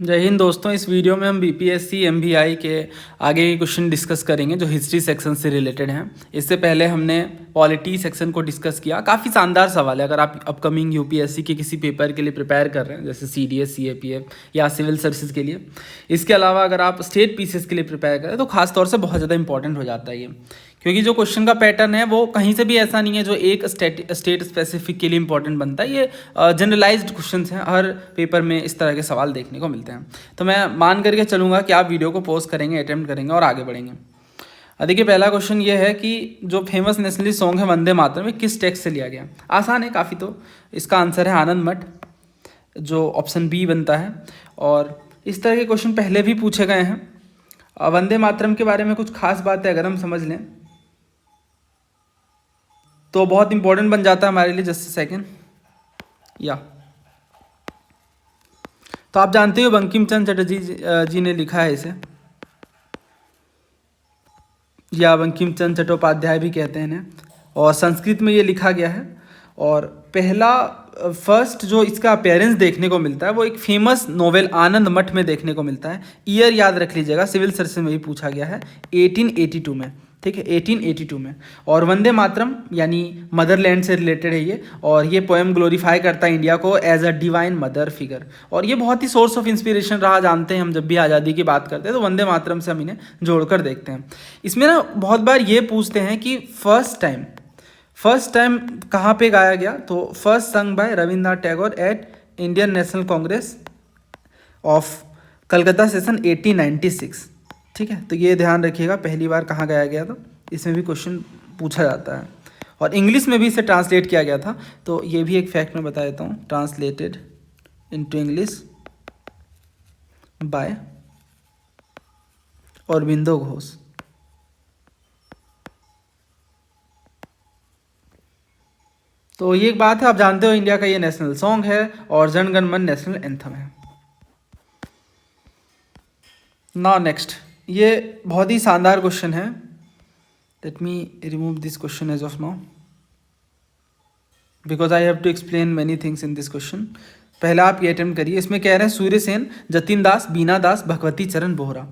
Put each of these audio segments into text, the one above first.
जय हिंद दोस्तों। इस वीडियो में हम बीपीएससी एमवीआई के आगे के क्वेश्चन डिस्कस करेंगे जो हिस्ट्री सेक्शन से रिलेटेड हैं। इससे पहले हमने पॉलिटी सेक्शन को डिस्कस किया। काफ़ी शानदार सवाल है अगर आप अपकमिंग यूपीएससी के किसी पेपर के लिए प्रिपेयर कर रहे हैं, जैसे सीडीएस, सीएपीएफ या सिविल सर्विसेज के लिए। इसके अलावा अगर आप स्टेट पीसीएस के लिए प्रिपेयर करें तो खास तौर से बहुत ज़्यादा इंपॉर्टेंट हो जाता है ये, क्योंकि जो क्वेश्चन का पैटर्न है वो कहीं से भी ऐसा नहीं है जो एक स्टेट स्पेसिफिक के लिए इंपॉर्टेंट बनता है। ये जनरलाइज्ड क्वेश्चन हैं, हर पेपर में इस तरह के सवाल देखने को मिलते हैं। तो मैं मान करके चलूँगा कि आप वीडियो को पॉज करेंगे, अटेम्प्ट करेंगे और आगे बढ़ेंगे। देखिए, पहला क्वेश्चन ये है कि जो फेमस नेशनली सॉन्ग है वंदे मातरम में किस टेक्स्ट से लिया गया। आसान है काफ़ी, तो इसका आंसर है आनंद मठ, जो ऑप्शन बी बनता है। और इस तरह के क्वेश्चन पहले भी पूछे गए हैं। वंदे मातरम के बारे में कुछ खास बात है अगर हम समझ लें तो बहुत इंपॉर्टेंट बन जाता है हमारे लिए। जस्ट सेकेंड या तो आप जानते हो बंकिम चंद्र चटर्जी जी ने लिखा है इसे, या बंकिम चंद्र चट्टोपाध्याय भी कहते हैं इन्हें, और संस्कृत में ये लिखा गया है। और पहला फर्स्ट जो इसका अपीयरेंस देखने को मिलता है वो एक फेमस नोवेल आनंद मठ में देखने को मिलता है। ईयर याद रख लीजिएगा, सिविल सर्विस में भी पूछा गया है, 1882 में। ठीक है, 1882 में। और वंदे मातरम यानी मदरलैंड से रिलेटेड है ये, और ये पोएम ग्लोरीफाई करता है इंडिया को as a divine mother figure. और ये बहुत ही सोर्स ऑफ इंस्पिरेशन रहा, जानते हैं हम जब भी आज़ादी की बात करते हैं तो वंदे मातरम से हम इन्हें जोड़कर देखते हैं। इसमें ना बहुत बार ये पूछते हैं कि फर्स्ट टाइम कहाँ पे गाया गया, तो first sung by Rabindranath Tagore at Indian National Congress of Calcutta session 1896। ठीक है, तो ये ध्यान रखिएगा पहली बार कहाँ गाया गया था, इसमें भी क्वेश्चन पूछा जाता है। और इंग्लिश में भी इसे ट्रांसलेट किया गया था, तो ये भी एक फैक्ट मैं बता देता हूँ, translated into English by Aurobindo Ghosh. तो ये एक बात है, आप जानते हो इंडिया का ये नेशनल सॉन्ग है और जन गण मन नेशनल एंथम है। नाउ नेक्स्ट, ये बहुत ही शानदार क्वेश्चन है। Let me remove this question as of now because I have to explain many things in this question. पहला आप ये अटेम्प्ट करिए। इसमें कह रहे हैं सूर्य सेन, जतिन दास, बीना दास, भगवती चरण बोहरा।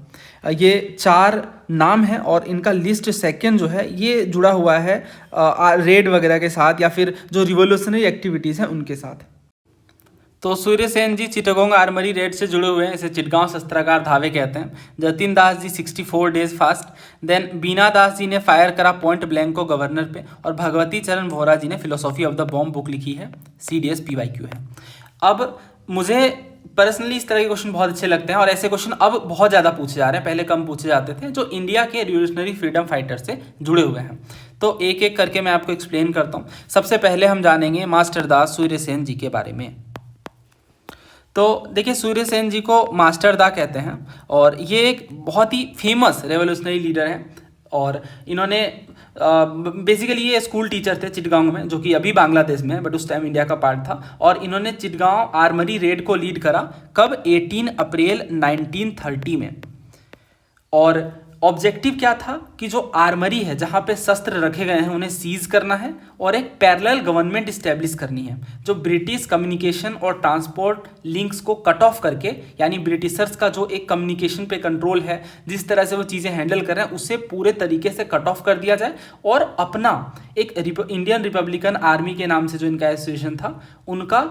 ये 4 नाम हैं और इनका लिस्ट सेकंड जो है ये जुड़ा हुआ है रेड वगैरह के साथ या फिर जो रिवोल्यूशनरी एक्टिविटीज़ हैं उनके साथ। तो सूर्य सेन जी चिटगोंग आर्मरी रेड से जुड़े हुए हैं, इसे चिटगांव शस्त्रागार धावे कहते हैं। Jatin Das ji 64 days fast. Then बीना दास जी ने फायर करा पॉइंट ब्लैंक को गवर्नर पे। और भगवती चरण बोहरा जी ने philosophy of the bomb book लिखी है, CDS PYQ है। अब मुझे पर्सनली इस तरह के क्वेश्चन बहुत अच्छे लगते हैं और ऐसे क्वेश्चन अब बहुत ज़्यादा पूछे जा रहे हैं, पहले कम पूछे जाते थे, जो इंडिया के रिवोल्यूशनरी फ्रीडम फाइटर से जुड़े हुए हैं। तो एक एक करके मैं आपको एक्सप्लेन करता हूँ। सबसे पहले हम जानेंगे मास्टर दास सूर्य सेन जी के बारे में। तो देखिए, सूर्य सेन जी को मास्टर दा कहते हैं और ये एक बहुत ही फेमस रेवोल्यूशनरी लीडर हैं। और इन्होंने बेसिकली ये स्कूल टीचर थे चिटगांव में, जो कि अभी बांग्लादेश में है बट उस टाइम इंडिया का पार्ट था। और इन्होंने चिटगांव आर्मरी रेड को लीड करा कब, 18 अप्रैल 1930 में। और ऑब्जेक्टिव क्या था कि जो आर्मरी है जहाँ पे शस्त्र रखे गए हैं उन्हें सीज करना है और एक पैरेलल गवर्नमेंट इस्टेब्लिश करनी है जो ब्रिटिश कम्युनिकेशन और ट्रांसपोर्ट लिंक्स को कट ऑफ करके, यानी ब्रिटिशर्स का जो एक कम्युनिकेशन पे कंट्रोल है, जिस तरह से वो चीज़ें हैंडल कर रहे हैं उसे पूरे तरीके से कट ऑफ कर दिया जाए और अपना एक इंडियन रिपब्लिकन आर्मी के नाम से जो इनका एसोसिएशन था उनका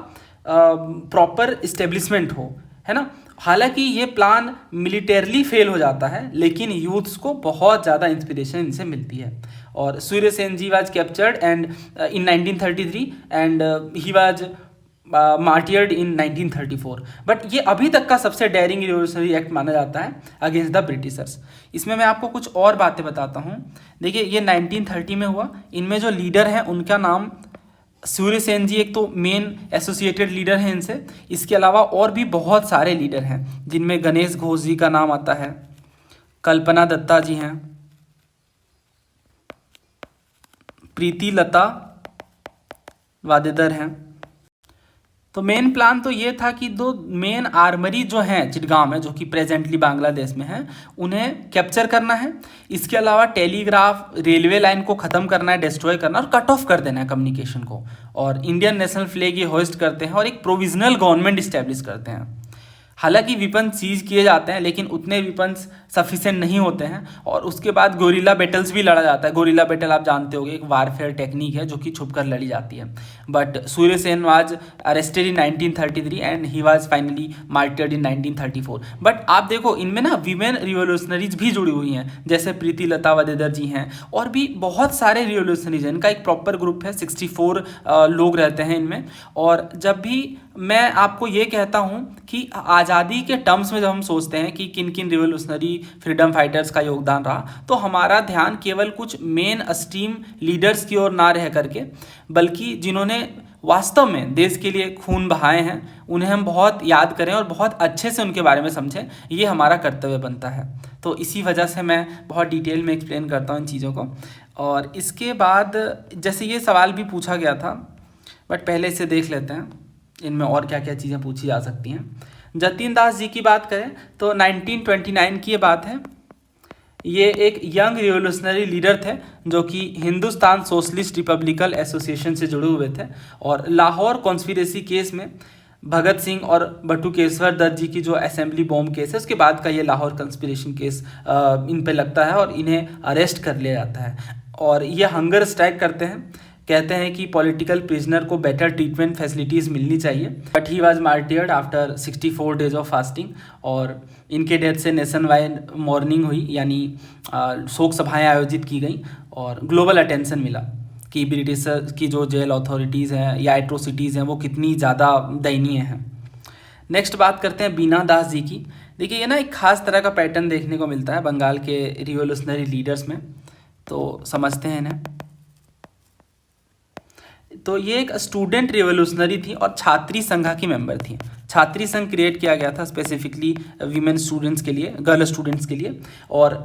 प्रॉपर इस्टेब्लिशमेंट हो, है ना। हालांकि ये प्लान मिलिटरली फेल हो जाता है लेकिन यूथ्स को बहुत ज़्यादा इंस्पिरेशन इनसे मिलती है। और Surya Sen ji was captured and in 1933 and he was martyred in 1934। But ये अभी तक का सबसे डेयरिंग रिवोल्यूशनरी एक्ट माना जाता है अगेंस्ट द ब्रिटिशर्स। इसमें मैं आपको कुछ और बातें बताता हूँ। देखिए, ये 1930 में हुआ। इनमें जो लीडर हैं उनका नाम सूर्य सेन जी एक तो मेन एसोसिएटेड लीडर हैं इनसे। इसके अलावा और भी बहुत सारे लीडर हैं जिनमें गणेश घोष जी का नाम आता है, कल्पना दत्ता जी हैं, प्रीति लता वादेदार हैं। तो मेन प्लान तो ये था कि 2 मेन आर्मरी जो हैं चिटगांव में, जो कि प्रेजेंटली बांग्लादेश में हैं, उन्हें कैप्चर करना है। इसके अलावा टेलीग्राफ, रेलवे लाइन को ख़त्म करना है, डिस्ट्रॉय करना और कट ऑफ कर देना है कम्युनिकेशन को। और इंडियन नेशनल फ्लैग ये होस्ट करते हैं और एक प्रोविजनल गवर्नमेंट इस्टेब्लिश करते हैं। हालांकि विपन सीज किए जाते हैं लेकिन उतने विपन्स सफिशिएंट नहीं होते हैं, और उसके बाद गोरिल्ला बैटल्स भी लड़ा जाता है। गोरिल्ला बैटल आप जानते होंगे, एक वारफेयर टेक्निक है जो कि छुप कर लड़ी जाती है। But Suryasen was arrested in 1933 and he was finally martyred in 1934। But आप देखो इनमें ना वीमेन रिवोल्यूशनरीज भी जुड़ी हुई हैं, जैसे प्रीति लता वदेदर जी हैं, और भी बहुत सारे रिवोल्यूशनरीज हैं। इनका एक प्रॉपर ग्रुप है, 64 लोग रहते हैं इनमें। और जब भी मैं आपको ये कहता हूँ कि आज़ादी के टर्म्स में जब हम सोचते हैं कि किन किन रिवोल्यूशनरी फ्रीडम फाइटर्स का योगदान रहा, तो हमारा ध्यान केवल कुछ मेन स्ट्रीम लीडर्स की ओर ना रह करके, बल्कि जिन्होंने वास्तव में देश के लिए खून बहाए हैं उन्हें हम बहुत याद करें और बहुत अच्छे से उनके बारे में समझें, ये हमारा कर्तव्य बनता है। तो इसी वजह से मैं बहुत डिटेल में एक्सप्लेन करता हूँ इन चीज़ों को। और इसके बाद जैसे ये सवाल भी पूछा गया था, बट पहले इसे देख लेते हैं इनमें और क्या क्या चीज़ें पूछी जा सकती हैं। जतिन दास जी की बात करें तो 1929 की ये बात है। ये एक यंग रिवोल्यूशनरी लीडर थे जो कि हिंदुस्तान सोशलिस्ट रिपब्लिकन एसोसिएशन से जुड़े हुए थे, और लाहौर कॉन्स्पिरेसी केस में भगत सिंह और बटुकेश्वर दत्त जी की जो असेंबली बॉम्ब केस है उसके बाद का ये लाहौर कंस्पिरेशन केस इन पे लगता है और इन्हें अरेस्ट कर लिया जाता है। और ये हंगर स्ट्राइक करते हैं, कहते हैं कि पॉलिटिकल प्रिजनर को बेटर ट्रीटमेंट फैसिलिटीज़ मिलनी चाहिए। But he was मार्टियर्ड after 64 days of fasting, और इनके डेथ से नेशन वाइड मॉर्निंग हुई, यानी शोक सभाएं आयोजित की गई और ग्लोबल अटेंशन मिला कि ब्रिटिश की जो जेल अथॉरिटीज़ हैं या एट्रोसिटीज़ हैं वो कितनी ज़्यादा दयनीय हैं। नेक्स्ट बात करते हैं बीना दास जी की। देखिए ये ना एक खास तरह का पैटर्न देखने को मिलता है बंगाल के रिवोल्यूशनरी लीडर्स में, तो समझते हैं इन्हें। तो ये एक स्टूडेंट रिवोल्यूशनरी थी और छात्री संघ की मेंबर थी। छात्री संघ क्रिएट किया गया था स्पेसिफिकली वीमेन स्टूडेंट्स के लिए, गर्ल स्टूडेंट्स के लिए, और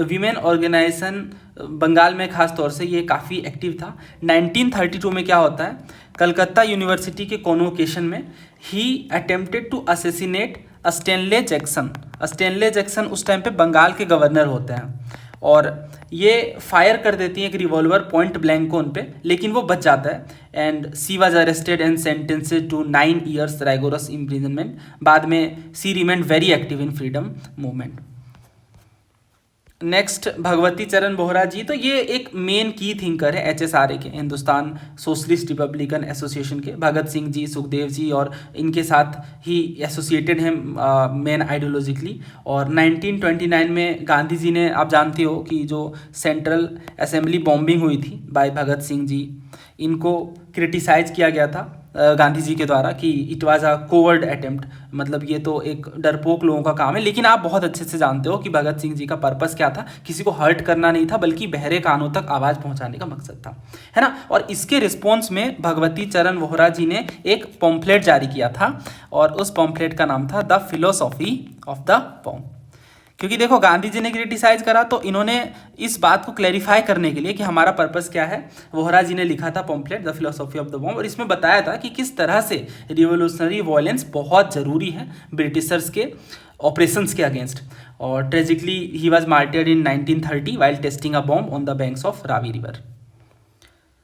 वीमेन ऑर्गेनाइजेशन बंगाल में खास तौर से ये काफ़ी एक्टिव था। 1932 में क्या होता है, कलकत्ता यूनिवर्सिटी के कॉन्वोकेशन में ही attempted to assassinate Stanley Jackson. Stanley Jackson उस टाइम पे बंगाल के गवर्नर होते हैं, और ये फायर कर देती है एक रिवॉल्वर पॉइंट ब्लैंक को उन पे, लेकिन वो बच जाता है and she was arrested and sentenced to 9 years rigorous imprisonment. बाद में she remained very active in freedom movement. Next Bhagwati Charan Vohra जी, तो ये एक मेन की थिंकर है HSRA के, हिंदुस्तान सोशलिस्ट रिपब्लिकन एसोसिएशन के। भगत सिंह जी, सुखदेव जी और इनके साथ ही एसोसिएटेड हैं मेन आइडियोलॉजिकली। और 1929 में गांधी जी ने, आप जानते हो कि जो सेंट्रल असेंबली बॉम्बिंग हुई थी बाय भगत सिंह जी, इनको क्रिटिसाइज किया गया था गांधी जी के द्वारा कि it was a coward attempt, मतलब ये तो एक डरपोक लोगों का काम है। लेकिन आप बहुत अच्छे से जानते हो कि भगत सिंह जी का पर्पस क्या था, किसी को हर्ट करना नहीं था बल्कि बहरे कानों तक आवाज़ पहुंचाने का मकसद था, है ना। और इसके रिस्पॉन्स में भगवती चरण बोहरा जी ने एक पॉम्फलेट जारी किया था, और उस पॉम्फलेट का नाम था the philosophy of the bomb. क्योंकि देखो गांधी जी ने क्रिटिसाइज करा, तो इन्होंने इस बात को क्लैरिफाई करने के लिए कि हमारा पर्पस क्या है, वोहरा जी ने लिखा था pamphlet the philosophy of the bomb, और इसमें बताया था कि किस तरह से रिवोल्यूशनरी वायलेंस बहुत ज़रूरी है ब्रिटिशर्स के ऑपरेशंस के अगेंस्ट। और tragically he was martyred in 1930 while testing a bomb on the banks of Ravi river.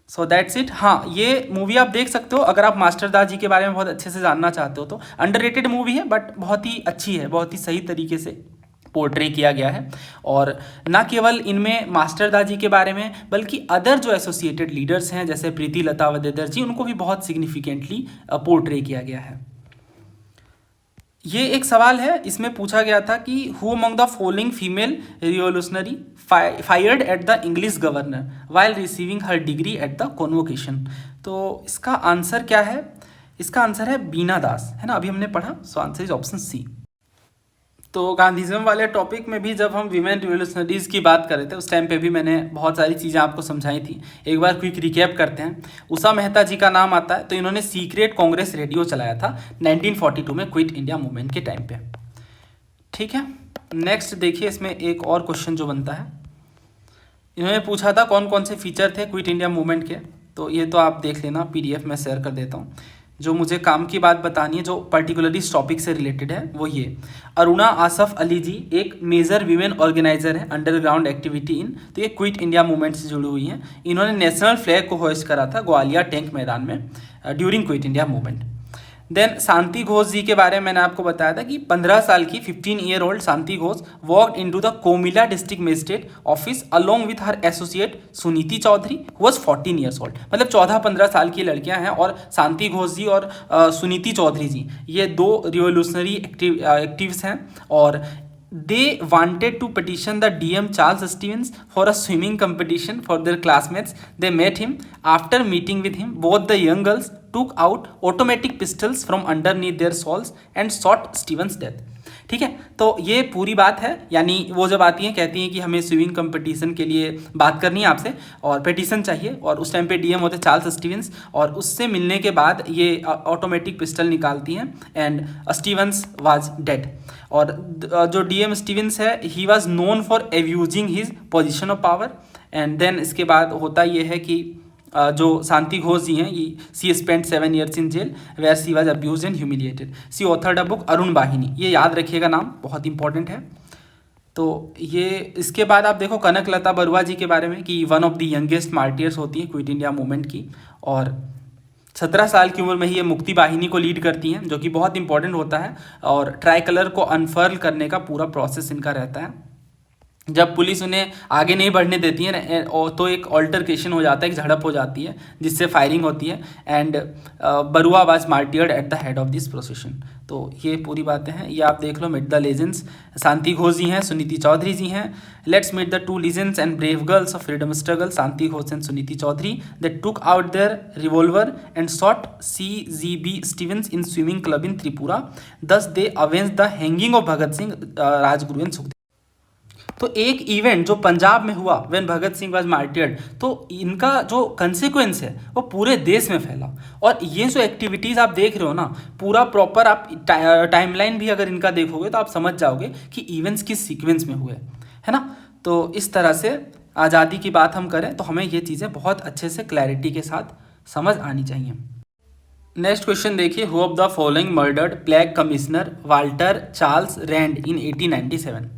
So that's it. हाँ, ये मूवी आप देख सकते हो अगर आप मास्टर दास जी के बारे में बहुत अच्छे से जानना चाहते हो तो। अंडररेटेड मूवी है बट बहुत ही अच्छी है, बहुत ही सही तरीके से पोर्ट्रे किया गया है। और ना केवल इनमें मास्टर दास जी के बारे में बल्कि अदर जो एसोसिएटेड लीडर्स हैं जैसे प्रीति लता वदेदर जी, उनको भी बहुत सिग्निफिकेंटली पोर्ट्रे किया गया है। ये एक सवाल है, इसमें पूछा गया था कि who among the following female revolutionary fired at the English governor while receiving her degree at the convocation. तो इसका आंसर क्या है, इसका आंसर है बीना दास, है ना, अभी हमने पढ़ा। So answer is option C. तो गांधीज्म वाले टॉपिक में भी जब हम वीमेन रिवोल्यूशनरीज की बात कर रहे थे उस टाइम पे भी मैंने बहुत सारी चीज़ें आपको समझाई थी। एक बार क्विक रिकैप करते हैं। उषा मेहता जी का नाम आता है, तो इन्होंने सीक्रेट कांग्रेस रेडियो चलाया था 1942 में क्विट इंडिया मूवमेंट के टाइम पे। ठीक है, नेक्स्ट देखिए, इसमें एक और क्वेश्चन जो बनता है, इन्होंने पूछा था कौन कौन से फीचर थे क्विट इंडिया मूवमेंट के। तो ये तो आप देख लेना, PDF में शेयर कर देता हूँ। जो मुझे काम की बात बतानी है जो पर्टिकुलरली इस टॉपिक से रिलेटेड है वो ये, अरुणा आसफ अली जी एक मेजर वीमेन ऑर्गेनाइजर है अंडरग्राउंड एक्टिविटी इन, तो ये क्विट इंडिया मूवमेंट से जुड़ी हुई हैं। इन्होंने नेशनल फ्लैग को होस्ट करा था ग्वालियर टैंक मैदान में during Quit India Movement. Then Shanti Ghosh ji के बारे में मैंने आपको बताया था कि 15 साल की 15 year old Shanti Ghosh walked into the Comilla district magistrate office along with her associate Suniti Chaudhary was 14 years old. मतलब 14-15 साल की लड़कियां हैं और शांति घोष जी और सुनीति चौधरी जी ये दो रिवोल्यूशनरी एक्टिव्स हैं और they wanted to petition the DM Charles Stevens for a swimming competition for their classmates. They met him. After meeting with him, both the young girls took out automatic pistols from underneath their shawls and shot Stevens death. ठीक है, तो ये पूरी बात है। यानी वो जब आती हैं कहती हैं कि हमें स्विमिंग कंपटीशन के लिए बात करनी है आपसे और पिटीशन चाहिए, और उस टाइम पे डीएम होते चार्ल्स स्टीवंस, और उससे मिलने के बाद ये ऑटोमेटिक पिस्टल निकालती हैं एंड स्टीवंस वाज डेड। और जो डीएम स्टीवंस है he was known for abusing his position of power. And then इसके बाद होता ये है कि जो शांति घोष जी हैं ये she spend 7 years in jail where she was abused and humiliated. She authored a book Arun Vahini, ये याद रखिएगा नाम, बहुत इंपॉर्टेंट है। तो ये इसके बाद आप देखो कनकलता बरुआ जी के बारे में कि one of the youngest martyrs होती हैं क्विट इंडिया मूवमेंट की, और 17 साल की उम्र में ही ये मुक्ति वाहिनी को लीड करती हैं, जो कि बहुत इंपॉर्टेंट होता है। और ट्राई कलर को अनफर्ल करने का पूरा प्रोसेस इनका रहता है। जब पुलिस उन्हें आगे नहीं बढ़ने देती है तो एक ऑल्टरकेशन हो जाता है, एक झड़प हो जाती है जिससे फायरिंग होती है and Barua was martyred at the head of this procession. तो ये पूरी बातें हैं, ये आप देख लो। Meet the legends, Shanti Ghosh ji हैं, सुनीति चौधरी जी हैं। Let's meet the two legends and brave girls of freedom struggle, Shanti Ghosh and Suniti Chaudhary. They took out their revolver and shot CGB Stevens in swimming club in Tripura. Thus they avenge the hanging of Bhagat Singh, Rajguru and Sukhdev. तो एक event जो पंजाब में हुआ when Bhagat Singh was मार्टियर्ड, तो इनका जो consequence है वो पूरे देश में फैला। और ये जो एक्टिविटीज़ आप देख रहे हो ना, पूरा प्रॉपर आप टाइमलाइन भी अगर इनका देखोगे तो आप समझ जाओगे कि इवेंट्स किस सीक्वेंस में हुए, है ना। तो इस तरह से आज़ादी की बात हम करें तो हमें ये चीज़ें बहुत अच्छे से क्लैरिटी के साथ समझ आनी चाहिए। नेक्स्ट क्वेश्चन देखिए, who of the following murdered plague commissioner Walter Charles Rand in 1897।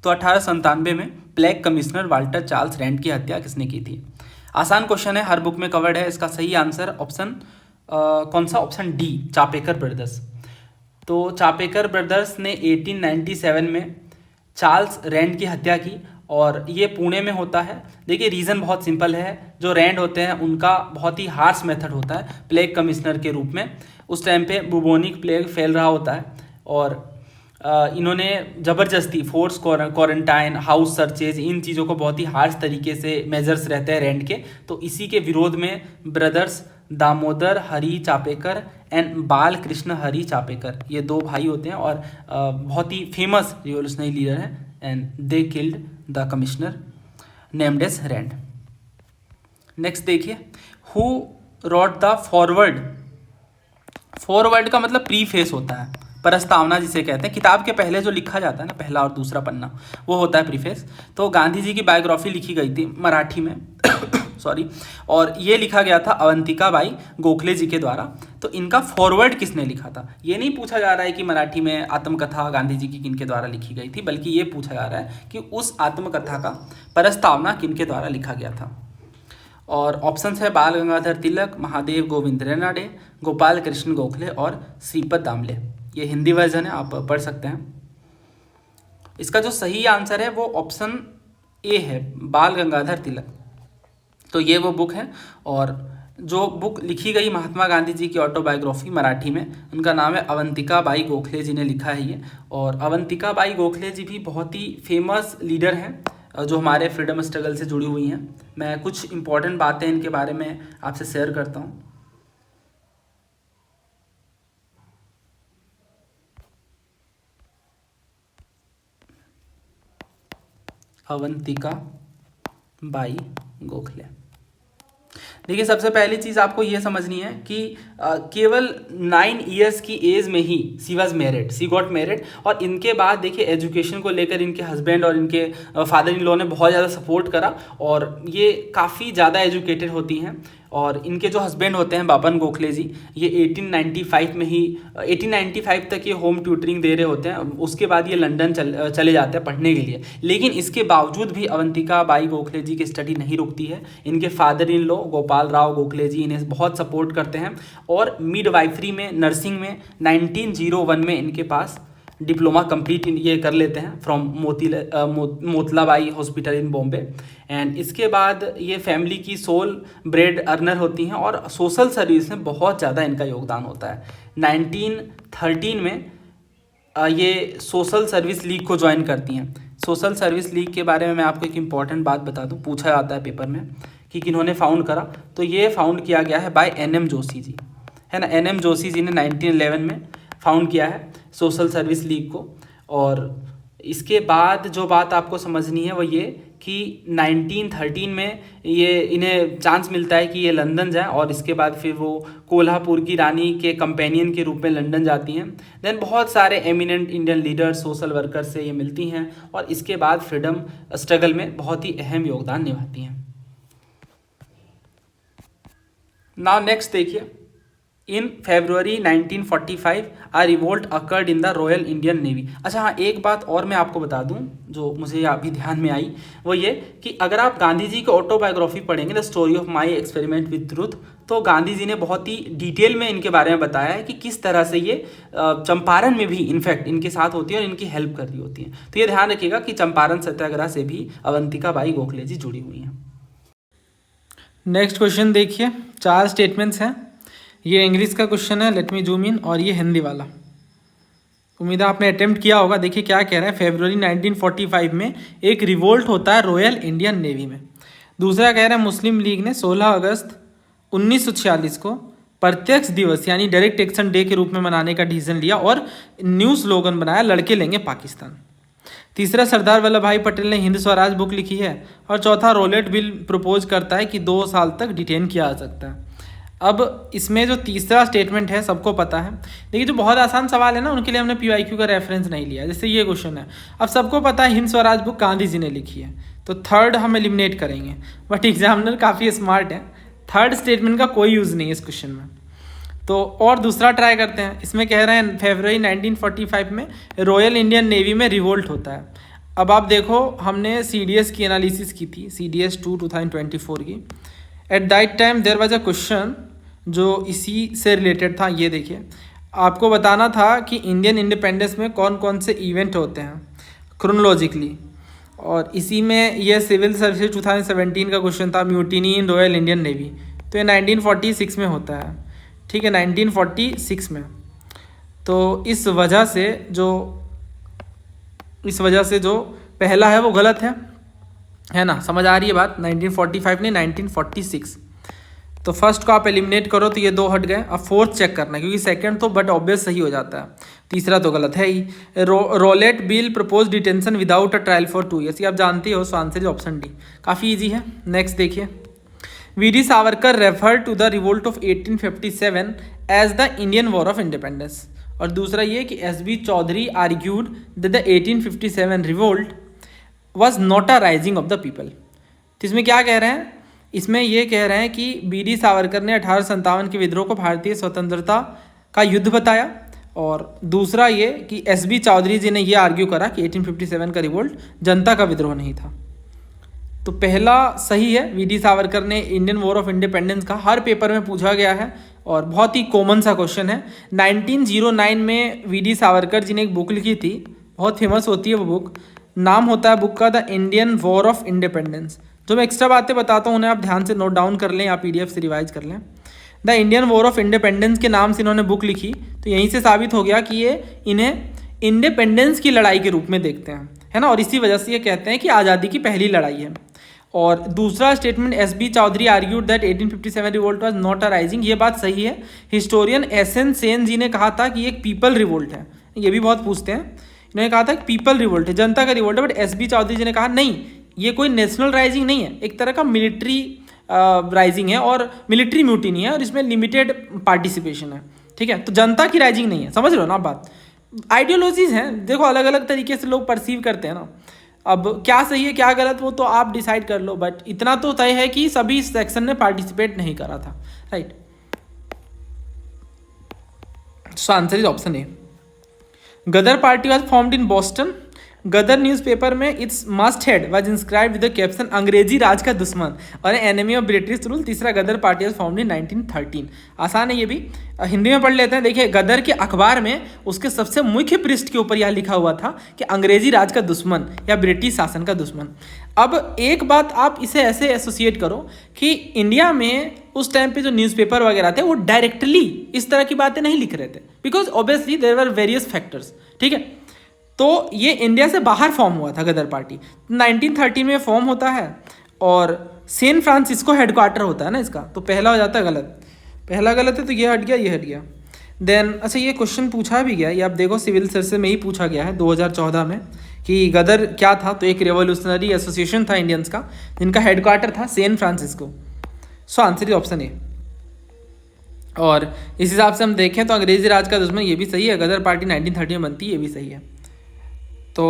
तो 1897 में plague commissioner Walter Charles Rand की हत्या किसने की थी। आसान क्वेश्चन है, हर बुक में कवर्ड है। इसका सही आंसर ऑप्शन कौन सा, ऑप्शन डी, चापेकर ब्रदर्स। तो चापेकर ब्रदर्स ने 1897 में चार्ल्स रैंड की हत्या की और ये पुणे में होता है। देखिए रीज़न बहुत सिंपल है, जो रैंड होते हैं उनका बहुत ही हार्श मेथड होता है प्लेग कमिश्नर के रूप में। उस टाइम पे बुबोनिक प्लेग फैल रहा होता है और इन्होंने ज़बरदस्ती फोर्स क्वारंटाइन, हाउस सर्चेज, इन चीज़ों को बहुत ही हार्श तरीके से मेजर्स रहते हैं रैंड के। तो इसी के विरोध में brothers Damodar Hari Chapekar and बाल कृष्ण हरी चापेकर, ये दो भाई होते हैं और बहुत ही फेमस रिवोल्यूशनरी लीडर हैं, and they killed the commissioner named as Rand. Next देखिए, who wrote the foreword. Foreword का मतलब प्रीफेस होता है, प्रस्तावना जिसे कहते हैं। किताब के पहले जो लिखा जाता है ना, पहला और दूसरा पन्ना, वो होता है प्रीफेस। तो गांधी जी की बायोग्राफी लिखी गई थी मराठी में सॉरी, और ये लिखा गया था अवंतिका बाई गोखले जी के द्वारा। तो इनका फॉरवर्ड किसने लिखा था, ये नहीं पूछा जा रहा है कि मराठी में आत्मकथा गांधी जी की किनके द्वारा लिखी गई थी, बल्कि ये पूछा जा रहा है कि उस आत्मकथा का प्रस्तावना किनके द्वारा लिखा गया था। और ऑप्शंस है बाल गंगाधर तिलक, महादेव गोविंद रेनाडे, गोपाल कृष्ण गोखले और श्रीपद दामले। ये हिंदी वर्जन है, आप पढ़ सकते हैं। इसका जो सही आंसर है वो ऑप्शन ए है, बाल गंगाधर तिलक। तो ये वो बुक है, और जो बुक लिखी गई महात्मा गांधी जी की ऑटोबायोग्राफी मराठी में, उनका नाम है अवंतिका बाई गोखले जी ने लिखा है ये। और अवंतिका बाई गोखले जी भी बहुत ही फेमस लीडर हैं जो हमारे फ्रीडम स्ट्रगल से जुड़ी हुई हैं। मैं कुछ इंपॉर्टेंट बातें इनके बारे में आपसे शेयर करता हूँ। अवंतिका बाई गोखले, देखिए सबसे पहली चीज़ आपको ये समझनी है कि केवल 9 years की एज में ही she was married, she got married. और इनके बाद देखिए एजुकेशन को लेकर इनके हस्बैंड और इनके फादर इन लॉ ने बहुत ज़्यादा सपोर्ट करा, और ये काफ़ी ज़्यादा एजुकेटेड होती हैं और इनके जो हस्बैंड होते हैं बाबन गोखले जी, ये 1895 में ही 1895 तक ये होम ट्यूटरिंग दे रहे होते हैं। उसके बाद ये लंदन चले जाते हैं पढ़ने के लिए। लेकिन इसके बावजूद भी अवंतिका बाई गोखले जी की स्टडी नहीं रुकती है। इनके father in law Gopal Rao Gokhale ji इन्हें बहुत सपोर्ट करते हैं और मिडवाइफरी में, नर्सिंग में 1901 में इनके पास डिप्लोमा कंप्लीट ये कर लेते हैं from Motlabai hospital in Bombay. And इसके बाद ये फैमिली की सोल ब्रेड अर्नर होती हैं और सोशल सर्विस में बहुत ज़्यादा इनका योगदान होता है। 1913 में ये सोशल सर्विस लीग को ज्वाइन करती हैं। सोशल सर्विस लीग के बारे में मैं आपको एक इम्पॉर्टेंट बात बता दूं, पूछा जाता है पेपर में कि किन्होंने फाउंड करा, तो ये फाउंड किया गया है बाय एन.एम. जोशी जी, है ना। एन.एम. जोशी जी ने 1911 में फाउंड किया है सोशल सर्विस लीग को। और इसके बाद जो बात आपको समझनी है वो ये कि 1913 में ये इन्हें चांस मिलता है कि ये लंदन जाएं और इसके बाद फिर वो कोल्हापुर की रानी के कंपेनियन के रूप में लंदन जाती हैं। देन बहुत सारे eminent Indian leaders, social worker से ये मिलती हैं और इसके बाद फ्रीडम स्ट्रगल में बहुत ही अहम योगदान निभाती हैं। नाउ नेक्स्ट देखिए, in February 1945 a revolt occurred in the Royal Indian Navy. अच्छा हाँ, एक बात और मैं आपको बता दूं जो मुझे अभी ध्यान में आई, वो ये कि अगर आप गांधी जी की ऑटोबायोग्राफी पढ़ेंगे, the story of my experiment with truth, तो गांधी जी ने बहुत ही डिटेल में इनके बारे में बताया है कि किस तरह से ये चंपारण में भी इनफैक्ट इनके साथ होती है और इनकी हेल्प कर रही होती है। तो ये ध्यान रखिएगा कि चंपारण सत्याग्रह से भी अवंतिका बाई गोखले जी जुड़ी हुई हैं। नेक्स्ट क्वेश्चन देखिए, 4 स्टेटमेंट्स हैं। ये इंग्लिश का क्वेश्चन है, लेट मी जूम इन, और ये हिंदी वाला। उम्मीद है आपने अटेम्प्ट किया होगा। देखिए क्या कह रहा है, February 1945 में एक रिवोल्ट होता है रॉयल इंडियन नेवी में। दूसरा कह रहा है मुस्लिम लीग ने 16 अगस्त 1946 को प्रत्यक्ष दिवस यानी डायरेक्ट एक्शन डे के रूप में मनाने का डिसीजन लिया और न्यू स्लोगन बनाया, लड़के लेंगे पाकिस्तान। तीसरा, सरदार वल्लभ भाई पटेल ने हिंद स्वराज बुक लिखी है। और चौथा, रोलेट बिल प्रपोज करता है कि 2 साल तक डिटेन किया जा सकता है। अब इसमें जो तीसरा स्टेटमेंट है सबको पता है। देखिए जो बहुत आसान सवाल है ना, उनके लिए हमने PYQ का रेफरेंस नहीं लिया। जैसे ये क्वेश्चन है, अब सबको पता है हिंद स्वराज बुक गांधी जी ने लिखी है, तो थर्ड हम एलिमिनेट करेंगे। बट एग्जामिनर काफ़ी स्मार्ट है, थर्ड स्टेटमेंट का कोई यूज़ नहीं है इस क्वेश्चन में। तो और दूसरा ट्राई करते हैं। इसमें कह रहे हैं February 1945 में रॉयल इंडियन नेवी में रिवोल्ट होता है। अब आप देखो, हमने CDS की एनालिसिस की थी, CDS 2 2024 की। At that time there was a question जो इसी से रिलेटेड था। ये देखिए, आपको बताना था कि इंडियन इंडिपेंडेंस में कौन कौन से इवेंट होते हैं क्रोनोलॉजिकली, और इसी में ये सिविल सर्विस 2017 का क्वेश्चन था, म्यूटिनी इन रॉयल इंडियन नेवी। तो ये 1946 में होता है, ठीक है, 1946 में। तो इस वजह से जो पहला है वो गलत है ना, समझ आ रही है बात। 1945 नहीं, 1946। तो फर्स्ट को आप एलिमिनेट करो तो ये 2 हट गए। अब फोर्थ चेक करना है, क्योंकि सेकंड तो बट ऑब्वियस सही हो जाता है, तीसरा तो गलत है ही। Rowlatt bill propose detention without a trial for 2 years, ये आप जानते हो, so answer is option D. काफ़ी ईजी है। नेक्स्ट देखिए, वी.डी. Savarkar refer to the revolt of 1857 as the Indian war of independence. और दूसरा ये कि S.B. Chaudhary argued that the 1857 revolt was not a rising of the people. तो इसमें क्या कह रहे हैं, इसमें ये कह रहे हैं कि B.D. सावरकर ने 1857 के विद्रोह को भारतीय स्वतंत्रता का युद्ध बताया। और दूसरा ये कि S.B. चौधरी जी ने ये आर्ग्यू करा कि 1857 का रिवोल्ट जनता का विद्रोह नहीं था। तो पहला सही है, वी.डी. सावरकर ने इंडियन वॉर ऑफ इंडिपेंडेंस का हर पेपर में पूछा गया है और बहुत ही कॉमन सा क्वेश्चन है। 1909 में वी.डी. सावरकर जी ने एक बुक लिखी थी, बहुत फेमस होती है वो बुक। नाम होता है बुक का the Indian war of independence. जो मैं एक्स्ट्रा बातें बताता हूँ उन्हें आप ध्यान से नोट डाउन कर लें या PDF से रिवाइज कर लें। The Indian war of independence के नाम से इन्होंने बुक लिखी, तो यहीं से साबित हो गया कि ये इन्हें इंडिपेंडेंस की लड़ाई के रूप में देखते हैं, है ना। और इसी वजह से ये कहते हैं कि आज़ादी की पहली लड़ाई है। और दूसरा statement, S.B. Chaudhary argued that 1857 revolt was not a rising, ये बात सही है। Historian S.N. सेन जी ने कहा था कि एक पीपल रिवोल्ट है, ये भी बहुत पूछते हैं। इन्होंने कहा था कि पीपल रिवोल्ट है, जनता का रिवोल्ट है। But S.B. चौधरी जी ने कहा नहीं, ये कोई नेशनल राइजिंग नहीं है, एक तरह का मिलिट्री राइजिंग है और मिलिट्री म्यूटिनी है और इसमें लिमिटेड पार्टिसिपेशन है, ठीक है। तो जनता की राइजिंग नहीं है, समझ लो ना बात। आइडियोलॉजीज हैं, देखो अलग अलग तरीके से लोग परसीव करते हैं ना। अब क्या सही है क्या गलत वो तो आप डिसाइड कर लो, बट इतना तो तय है कि सभी सेक्शन ने पार्टिसिपेट नहीं करा था, right. So answer is option A. Ghadar party was formed in Boston. Ghadar newspaper में its masthead was inscribed with the caption अंग्रेजी राज का दुश्मन और एनिमी ऑफ ब्रिटिश रूल। तीसरा, गदर पार्टी वॉज फॉर्म्ड इन 1913। आसान है ये भी, हिंदी में पढ़ लेते हैं। देखिए, गदर के अखबार में उसके सबसे मुख्य पृष्ठ के ऊपर यह लिखा हुआ था कि अंग्रेजी राज का दुश्मन या ब्रिटिश शासन का दुश्मन। अब एक बात आप इसे ऐसे एसोसिएट करो कि इंडिया में उस टाइम पे जो न्यूज़पेपर वगैरह थे वो डायरेक्टली इस तरह की बातें नहीं लिख रहे थे, because obviously there were various factors, ठीक है। तो ये इंडिया से बाहर फॉर्म हुआ था गदर पार्टी, 1913 में फॉर्म होता है और सैन फ्रांसिस्को हेडक्वार्टर होता है ना इसका, तो पहला हो जाता है गलत, पहला गलत है तो ये हट गया, ये हट गया। देन अच्छा, ये क्वेश्चन पूछा भी गया, ये आप देखो सिविल सर्विस में ही पूछा गया है 2014 में कि गदर क्या था, तो एक रेवोल्यूशनरी एसोसिएशन था इंडियंस का जिनका हेडक्वार्टर था San Francisco. So answer is option A. और इस हिसाब से हम देखें तो अंग्रेजी राज का दुश्मन ये भी सही है, गदर पार्टी 1930 में बनती है, ये भी सही है। तो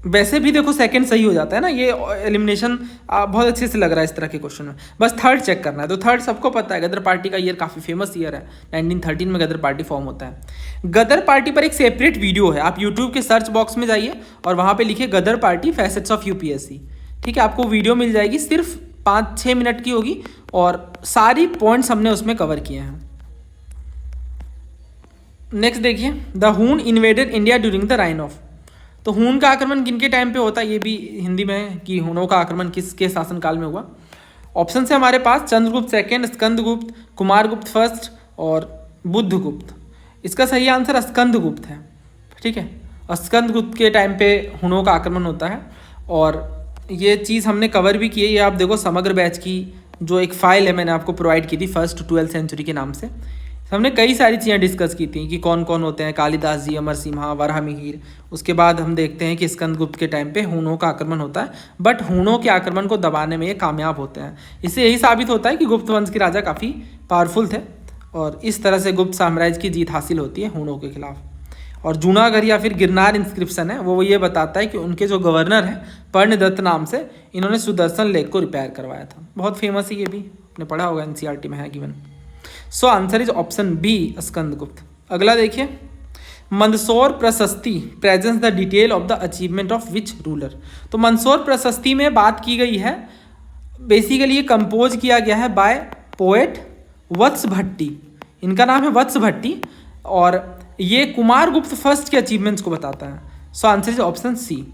वैसे भी देखो सेकंड सही हो जाता है ना, ये एलिमिनेशन बहुत अच्छे से लग रहा है इस तरह के क्वेश्चन में, बस थर्ड चेक करना है। तो थर्ड सबको पता है, गदर पार्टी का ईयर काफ़ी फेमस ईयर है, 1913 में गदर पार्टी फॉर्म होता है। गदर पार्टी पर एक सेपरेट वीडियो है, आप यूट्यूब के सर्च बॉक्स में जाइए और वहाँ पे लिखिए गदर पार्टी फैसेट्स ऑफ यूपीएससी, ठीक है, आपको वीडियो मिल जाएगी, सिर्फ 5-6 मिनट की होगी और सारी पॉइंट्स हमने उसमें कवर किए हैं। नेक्स्ट देखिए, द हून invaded India during the reign of. तो हून का आक्रमण किनके टाइम पे होता है, ये भी हिंदी में कि हूनों का आक्रमण किसके शासनकाल में हुआ। ऑप्शन है हमारे पास चंद्रगुप्त सेकेंड, स्कंदगुप्त, कुमारगुप्त फर्स्ट और बुद्धगुप्त। इसका सही आंसर स्कंदगुप्त है, ठीक है। स्कंदगुप्त के टाइम पे हूनों का आक्रमण होता है और ये चीज़ हमने कवर भी की है। ये आप देखो समग्र बैच की जो एक फाइल है मैंने आपको प्रोवाइड की थी 1st to 12th सेंचुरी के नाम से, हमने कई सारी चीज़ें डिस्कस की थी कि कौन कौन होते हैं, कालिदास जी, अमर सिम्हा, वराहमिहिर। उसके बाद हम देखते हैं कि स्कंदगुप्त के टाइम पे हूनों का आक्रमण होता है, बट हूनों के आक्रमण को दबाने में ये कामयाब होते हैं। इससे यही साबित होता है कि गुप्त वंश के राजा काफ़ी पावरफुल थे और इस तरह से गुप्त साम्राज्य की जीत हासिल होती है हूनों के खिलाफ। और जूनागढ़ या फिर गिरनार इंस्क्रिप्शन है वो ये बताता है कि उनके जो गवर्नर हैं पर्णदत्त नाम से, इन्होंने सुदर्शन लेक को रिपेयर करवाया था। बहुत फेमस है ये भी, आपने पढ़ा होगा, एनसीईआरटी में है given. So answer is option B Skandagupta. अगला देखिए, Mandsaur Prashasti presents the detail of the achievement of which ruler. तो मंदसौर प्रशस्ति में बात की गई है, बेसिकली ये कंपोज किया गया है बाय पोएट वत्स भट्टी, इनका नाम है वत्स भट्टी और ये कुमारगुप्त फर्स्ट के अचीवमेंट्स को बताता है। So answer is option C.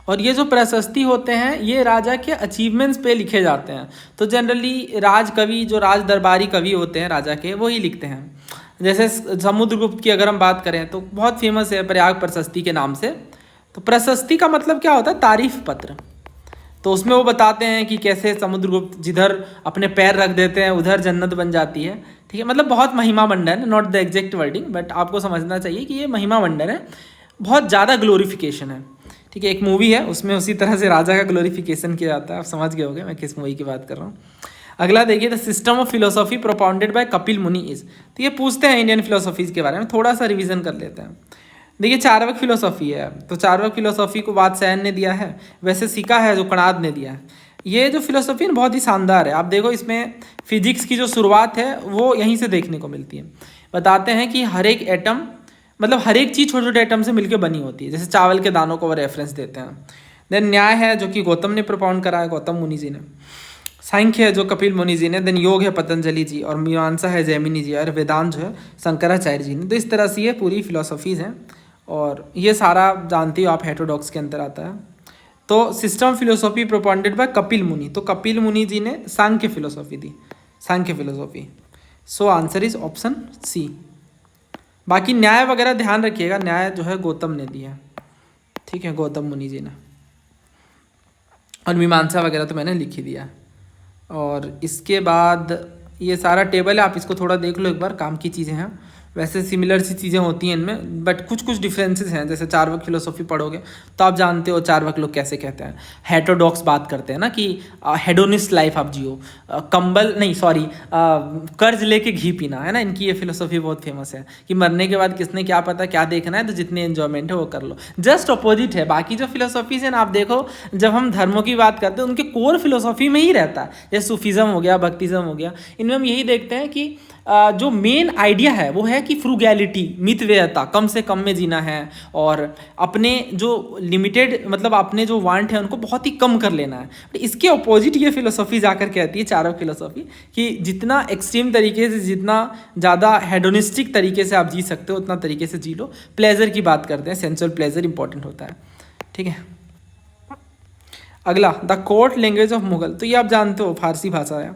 और ये जो प्रशस्ति होते हैं ये राजा के अचीवमेंट्स पे लिखे जाते हैं, तो जनरली राज कवि जो राज दरबारी कवि होते हैं राजा के वो ही लिखते हैं। जैसे समुद्रगुप्त की अगर हम बात करें तो बहुत फेमस है प्रयाग प्रशस्ति के नाम से। तो प्रशस्ति का मतलब क्या होता है, तारीफ पत्र। तो उसमें वो बताते हैं कि कैसे समुद्रगुप्त जिधर अपने पैर रख देते हैं उधर जन्नत बन जाती है, ठीक है। मतलब बहुत महिमा मंडन है, not the exact wording, but आपको समझना चाहिए कि ये महिमा मंडन है, बहुत ज़्यादा ग्लोरिफिकेशन है, ठीक है। एक मूवी है उसमें उसी तरह से राजा का ग्लोरिफिकेशन किया जाता है, आप समझ गए होंगे मैं किस मूवी की बात कर रहा हूँ। अगला देखिए, the system of philosophy propounded by Kapil मुनि इज। तो ये पूछते हैं इंडियन फिलोसॉफीज के बारे में, थोड़ा सा रिवीजन कर लेते हैं। देखिए, चार्वाक फिलोसॉफी है, तो चार्वाक फिलोसॉफी को वात्स्यायन ने दिया है, वैसे सिका है जो कणाद ने दिया है। ये जो फिलोसॉफी है बहुत ही शानदार है, आप देखो इसमें फिजिक्स की जो शुरुआत है वो यहीं से देखने को मिलती है। बताते हैं कि हर एक एटम, मतलब हर एक चीज़ छोटे छोटे एटम से मिलकर बनी होती है, जैसे चावल के दानों को वो रेफरेंस देते हैं। देन न्याय है जो कि गौतम ने प्रोपाउंड करा है, गौतम मुनि जी ने। सांख्य है जो कपिल मुनि जी ने। देन योग है पतंजलि जी और मीमांसा है जैमिनी जी और वेदांत जो है शंकराचार्य जी ने। तो इस तरह से ये पूरी फिलोसॉफीज़ हैं और ये सारा जानते हो आप हेटेरोडॉक्स के अंदर आता है। तो system of philosophy propounded by Kapil Muni, तो कपिल मुनि जी ने सांख्य फिलोसॉफी दी, Sankhya philosophy. So answer is option C. बाकी न्याय वगैरह ध्यान रखिएगा, न्याय जो है गौतम ने दिया है, ठीक है, गौतम मुनि जी ने। और मीमांसा वगैरह तो मैंने लिख ही दिया। और इसके बाद ये सारा टेबल है, आप इसको थोड़ा देख लो एक बार, काम की चीज़ें हैं। वैसे सिमिलर सी चीज़ें होती हैं इनमें, बट कुछ कुछ डिफरेंसेस हैं। जैसे चार्वाक फिलोसॉफी पढ़ोगे तो आप जानते हो चार्वाक लोग कैसे कहते हैं, हेटेरोडॉक्स बात करते हैं ना कि हेडोनिस्ट लाइफ आप जियो, कंबल नहीं सॉरी कर्ज लेके घी पीना, है ना। इनकी ये फिलोसॉफी बहुत फेमस है कि मरने के बाद किसने क्या पता क्या देखना है, तो जितनी एंजॉयमेंट है वो कर लो। जस्ट अपोजिट है बाकी जो फिलोसॉफीज हैं ना, आप देखो जब हम धर्मों की बात करते हैं उनके कोर फिलोसॉफी में ही रहता है। जैसे सूफिज़म हो गया, भक्तिज़म हो गया, इनमें हम यही देखते हैं कि जो मेन आइडिया है वो है कि फ्रूगैलिटी, मितव्ययता, कम से कम में जीना है, और अपने जो लिमिटेड मतलब अपने जो वांट है उनको बहुत ही कम कर लेना है। इसके अपोजिट ये फिलोसॉफी जाकर कहती है, चारों फिलोसॉफी, कि जितना एक्सट्रीम तरीके से, जितना ज़्यादा हेडोनिस्टिक तरीके से आप जी सकते हो उतना तरीके से जी लो। प्लेजर की बात करते हैं, सेंसुअल प्लेजर इंपॉर्टेंट होता है, ठीक है। अगला, the court language of Mughal, तो ये आप जानते हो फारसी भाषा है।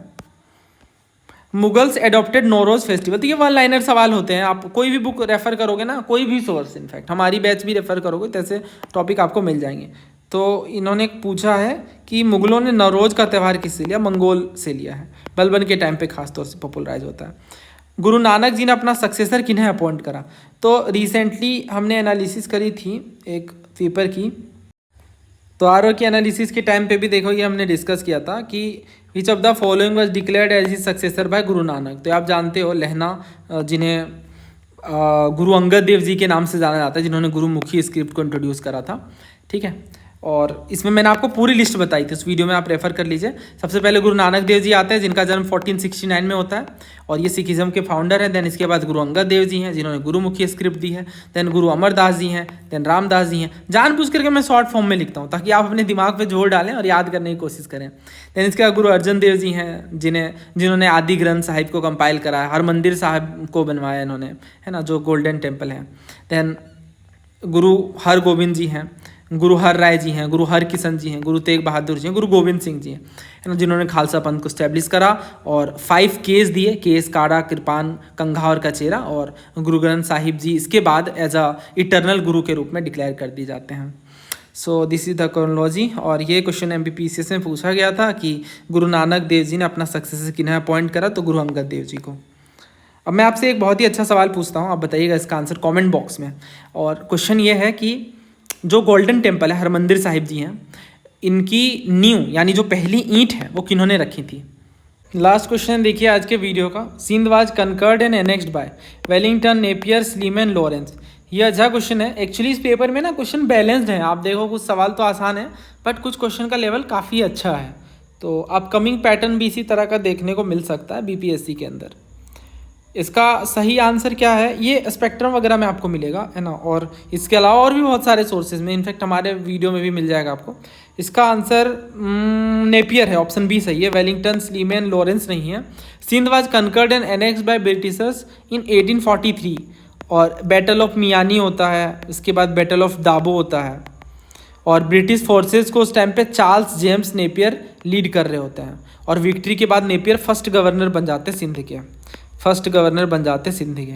मुगल्स एडॉप्टेड नौरोज फेस्टिवल, तो ये वन लाइनर सवाल होते हैं। आप कोई भी बुक रेफर करोगे ना, कोई भी सोर्स, इनफैक्ट हमारी बैच भी रेफर करोगे तो ऐसे टॉपिक आपको मिल जाएंगे। तो इन्होंने पूछा है कि मुगलों ने नौरोज का त्यौहार किससे लिया, मंगोल से लिया है। बलबन के टाइम पे खासतौर से पॉपुलराइज होता है। गुरु नानक जी ने अपना सक्सेसर किन्हें अपॉइंट करा, तो रिसेंटली हमने एनालिसिस करी थी एक पेपर की, तो आर की एनालिसिस के टाइम पे भी देखो ये हमने डिस्कस किया था कि which of the following was declared as his successor by Guru Nanak. तो आप जानते हो लहना, जिन्हें गुरु अंगद देव जी के नाम से जाना जाता है, जिन्होंने गुरुमुखी स्क्रिप्ट को इंट्रोड्यूस करा था, ठीक है। और इसमें मैंने आपको पूरी लिस्ट बताई थी, उस वीडियो में आप रेफर कर लीजिए। सबसे पहले गुरु नानक देव जी आते हैं, जिनका जन्म 1469 में होता है, और ये सिखिज्म के फाउंडर हैं। देन इसके बाद गुरु अंगद देव जी हैं, जिन्होंने गुरुमुखी स्क्रिप्ट दी है। देन गुरु अमरदास जी हैं, देन रामदास जी हैं। जानबूझ करके मैं शॉर्ट फॉर्म में लिखता हूँ ताकि आप अपने दिमाग पे जोर डालें और याद करने की कोशिश करें। देन इसके बाद गुरु अर्जन देव जी हैं, जिन्होंने आदि ग्रंथ साहिब को कंपाइल करा है, हरमंदिर साहिब को बनवाया इन्होंने, है ना, जो गोल्डन टेम्पल है। देन गुरु हर गोविंद जी हैं, गुरु हर राय जी हैं, गुरु हर किशन जी हैं, गुरु तेग बहादुर जी हैं, गुरु गोविंद सिंह जी हैं, है ना, जिन्होंने खालसा पंथ को स्टैब्लिश करा और 5 केस दिए, केस, काड़ा, कृपान, कंघा और कचेरा। और गुरु ग्रंथ साहिब जी इसके बाद एज अ इटरनल गुरु के रूप में डिक्लेयर कर दिए जाते हैं। So this is the chronology. और ये क्वेश्चन MPPCS में पूछा गया था कि गुरु नानक देव जी ने अपना सक्सेसर किन्हें अपॉइंट करा, तो गुरु अंगद देव जी को। अब मैं आपसे एक बहुत ही अच्छा सवाल पूछता हूँ, आप बताइएगा इसका आंसर कमेंट बॉक्स में। और क्वेश्चन ये है कि जो गोल्डन टेम्पल है, हरमंदिर साहिब जी हैं, इनकी नींव यानी जो पहली ईंट है वो किन्होंने रखी थी। लास्ट क्वेश्चन देखिए आज के वीडियो का। Sindh was conquered and annexed by Wellington, Napier, Sleeman, Lawrence. ये अच्छा क्वेश्चन है। एक्चुअली इस पेपर में ना क्वेश्चन बैलेंस्ड है। आप देखो कुछ सवाल तो आसान है बट कुछ क्वेश्चन का लेवल काफ़ी अच्छा है। तो अपकमिंग पैटर्न भी इसी तरह का देखने को मिल सकता है BPSC के अंदर। इसका सही आंसर क्या है ये स्पेक्ट्रम वगैरह में आपको मिलेगा, है ना, और इसके अलावा और भी बहुत सारे सोर्सेज में, इनफैक्ट हमारे वीडियो में भी मिल जाएगा आपको। इसका आंसर नेपियर है, ऑप्शन बी सही है। वेलिंगटन, स्लीमैन, लॉरेंस नहीं है। Sindh was conquered and annexed by Britishers in 1843 और बैटल ऑफ मियानी होता है, इसके बाद बैटल ऑफ दाबो होता है, और ब्रिटिश फोर्सेस को उस टाइम पे चार्ल्स जेम्स नेपियर लीड कर रहे होते हैं, और विक्ट्री के बाद नेपियर फर्स्ट गवर्नर बन जाते हैं सिंध के, फर्स्ट गवर्नर बन जाते सिंध के,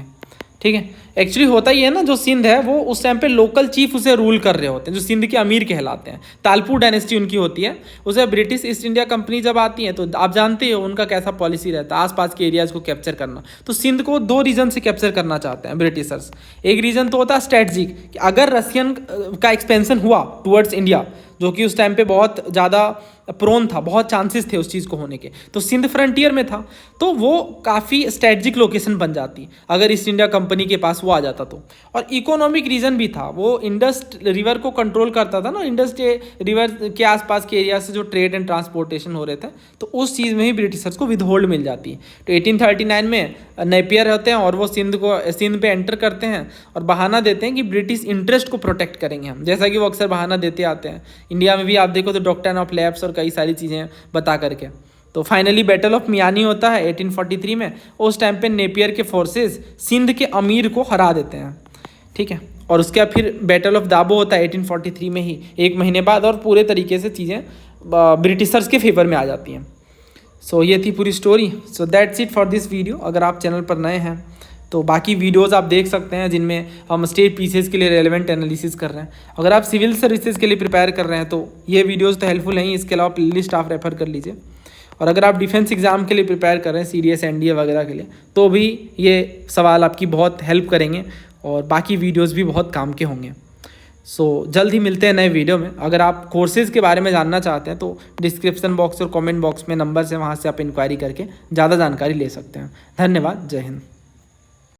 ठीक है। एक्चुअली होता ही है ना, जो सिंध है वो उस टाइम पे लोकल चीफ उसे रूल कर रहे होते हैं, जो सिंध के अमीर कहलाते हैं। तालपुर डायनेस्टी उनकी होती है। उसे ब्रिटिश ईस्ट इंडिया कंपनी जब आती है तो आप जानते हो उनका कैसा पॉलिसी रहता है, आसपास के एरियाज को कैप्चर करना। तो सिंध को 2 रीजन से कैप्चर करना चाहते हैं ब्रिटिशर्स। एक रीजन तो होता है स्ट्रेटजिक, कि अगर रशियन का एक्सपेंशन हुआ टुवर्ड्स इंडिया, जो कि उस टाइम पे बहुत ज़्यादा प्रोन था, बहुत चांसेस थे उस चीज़ को होने के, तो सिंध फ्रंटियर में था, तो वो काफ़ी स्ट्रेटजिक लोकेशन बन जाती अगर ईस्ट इंडिया कंपनी के पास वो आ जाता तो। और इकोनॉमिक रीजन भी था, वो इंडस रिवर को कंट्रोल करता था ना, इंडस रिवर के आसपास के एरिया से जो ट्रेड एंड ट्रांसपोर्टेशन हो रहे थे, तो उस चीज़ में ही ब्रिटिशर्स को विदहोल्ड मिल जाती है। तो 1839 में नेपियर होते हैं और वो सिंध पे एंटर करते हैं और बहाना देते हैं कि ब्रिटिश इंटरेस्ट को प्रोटेक्ट करेंगे हम, जैसा कि वो अक्सर बहाना देते आते हैं। इंडिया में भी आप देखो तो डॉक्ट्रिन ऑफ लैप्स और कई सारी चीज़ें बता करके। तो फाइनली बैटल ऑफ मियानी होता है 1843 में। उस टाइम पे नेपियर के फोर्सेस सिंध के अमीर को हरा देते हैं, ठीक है। और उसके बाद फिर बैटल ऑफ दाबो होता है 1843 में ही, 1 महीने बाद, और पूरे तरीके से चीज़ें ब्रिटिशर्स के फेवर में आ जाती हैं। सो ये थी पूरी story. So that's it for this video. अगर आप चैनल पर नए हैं तो बाकी वीडियोस आप देख सकते हैं जिनमें हम स्टेट पीसीएस के लिए रेलेवेंट एनालिसिस कर रहे हैं। अगर आप सिविल सर्विसेज के लिए प्रिपेयर कर रहे हैं तो ये वीडियोस तो हेल्पफुल नहीं, इसके अलावा प्लेलिस्ट आप रेफर कर लीजिए। और अगर आप डिफेंस एग्जाम के लिए प्रिपेयर कर रहे हैं, सीडीएस एनडीए वगैरह के लिए, तो भी ये सवाल आपकी बहुत हेल्प करेंगे और बाकी वीडियोज़ भी बहुत काम के होंगे। जल्द ही मिलते हैं नए वीडियो में। अगर आप कोर्सेज़ के बारे में जानना चाहते हैं तो डिस्क्रिप्शन बॉक्स और कमेंट बॉक्स में नंबर्स है, वहाँ से आप इंक्वायरी करके ज़्यादा जानकारी ले सकते हैं। धन्यवाद। जय हिंद।